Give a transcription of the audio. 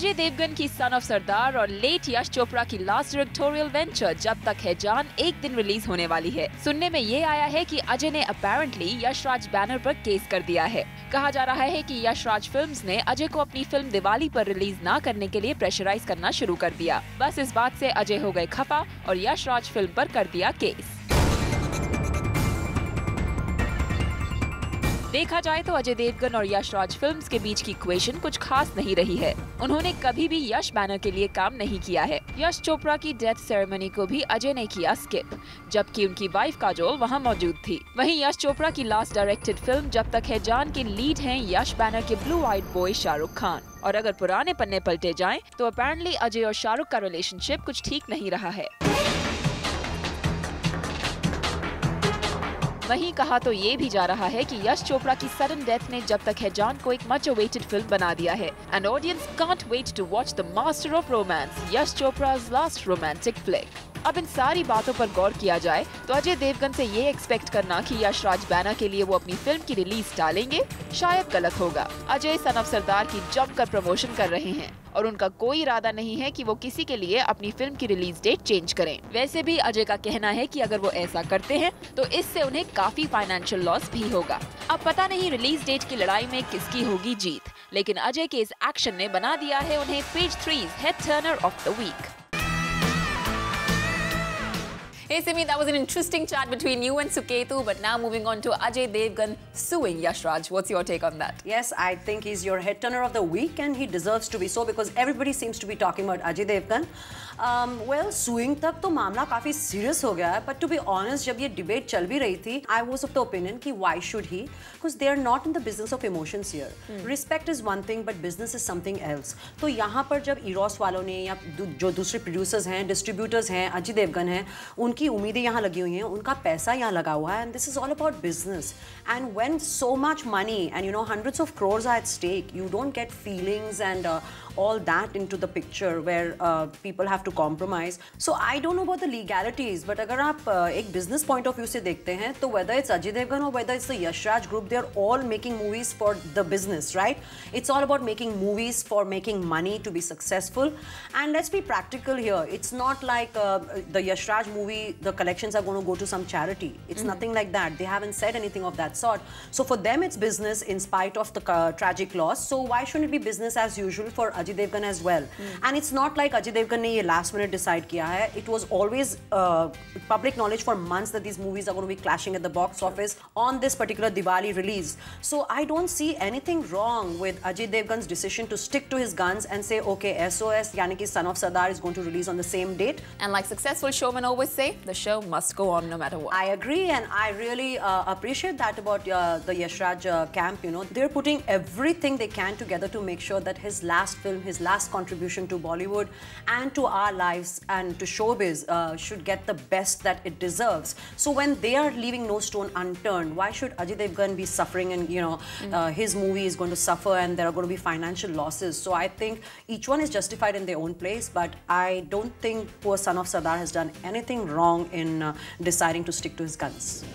अजय देवगन की son of सरदार और late Yash Chopra की लास्ट डायरेक्टोरियल वेंचर जब तक है जान एक दिन रिलीज होने वाली है। सुनने में ये आया है कि अजय ने अपेरेंटली यश राज बैनर पर केस कर दिया है। कहा जा रहा है कि यश राज फिल्म्स ने अजय को अपनी फिल्म दिवाली पर रिलीज न करने के लिए प्रेशराइज करना शुरू कर दिया। बस इस बात से अजय हो गए खफा और यश राज फिल्म पर कर दिया केस। देखा जाए तो अजय देवगन और यश राज फिल्म्स के बीच की इक्वेशन कुछ खास नहीं रही है। उन्होंने कभी भी यश बैनर के लिए काम नहीं किया है। यश चोपड़ा की डेथ सेरेमनी को भी अजय ने किया स्किप, जबकि उनकी वाइफ काजोल वहां मौजूद थी। वहीं यश चोपड़ा की लास्ट डायरेक्टेड फिल्म जब तक है जान के लीड हैं यश बैनर के blue eyed boy Shahrukh Khan. और अगर पुराने पन्ने पलटे जाएं तो अपेरेंटली अजय और शाहरुख का रिलेशनशिप कुछ ठीक नहीं रहा है। वहीं कहा तो ये भी जा रहा है कि यश चोपड़ा की सडन डेथ ने जब तक है जान को एक मच अवेटेड फिल्म बना दिया है। And audience can't wait to watch the master of romance, Yash Chopra's last romantic flick. अब इन सारी बातों पर गौर किया जाए तो अजय देवगन से ये एक्सपेक्ट करना कि यश राज बैनर के लिए वो अपनी फिल्म की रिलीज टालेंगे शायद गलत होगा। अजय सन ऑफ सरदार की जमकर प्रमोशन कर रहे हैं और उनका कोई इरादा नहीं है कि वो किसी के लिए अपनी फिल्म की रिलीज डेट चेंज करें। वैसे भी अजय का कहना है कि अगर वो ऐसा करते हैं तो इससे उन्हें काफी फाइनेंशियल लॉस भी होगा। अब पता नहीं रिलीज डेट की लड़ाई में किसकी होगी जीत, लेकिन अजय के इस एक्शन ने बना दिया है उन्हें page 3 head turner of the week. Hey Simi, that was an interesting chat between you and Suketu, but now moving on to Ajay Devgan suing Yash Raj. What's your take on that? Yes, I think he's your head turner of the week and he deserves to be so because everybody seems to be talking about Ajay Devgan. Well, suing तक तो मामला काफी serious हो गया है, but to be honest, जब ये debate चल भी रही थी, I was of the opinion कि why should he? Because they are not in the business of emotions here. Respect is one thing, but business is something else. तो यहाँ पर जब Eros वालों ने या जो दूसरे producers हैं, distributors हैं, अजय देवगन हैं, उनकी उम्मीदें यहाँ लगी हुई हैं, उनका पैसा यहाँ लगा हुआ है, and this is all about business. And when so much money and you know hundreds of crores are at stake, you don't get feelings and all that into the picture where people have to compromise. So I don't know about the legalities, but अगर आप एक business point of view से देखते हैं, तो whether it's Ajay Devgan or whether it's the Yash Raj group, they're all making movies for the business, right? It's all about making movies for making money to be successful. And let's be practical here. It's not like the Yash Raj movie, the collections are going to go to some charity. It's nothing like that. They haven't said anything of that sort. So for them, it's business in spite of the tragic loss. So why shouldn't it be business as usual for Ajay Devgan as well? And it's not like Ajay Devgan ने ये last minute decide किया है. It was always public knowledge for months that these movies are going to be clashing at the box office on this particular Diwali release. So I don't see anything wrong with Ajay Devgan's decision to stick to his guns and say, okay, SOS, यानी कि Son of Sardar is going to release on the same date. And like successful showmen always say, the show must go on no matter what. I agree, and I really appreciate that about the Yash Raj camp. You know, they're putting everything they can together to make sure that his last film, his last contribution to Bollywood and to our lives and to showbiz should get the best that it deserves. So when they are leaving no stone unturned, why should Ajay Devgan be suffering and you know his movie is going to suffer and there are going to be financial losses? So I think each one is justified in their own place, but I don't think poor Son of Sardar has done anything wrong in deciding to stick to his guns.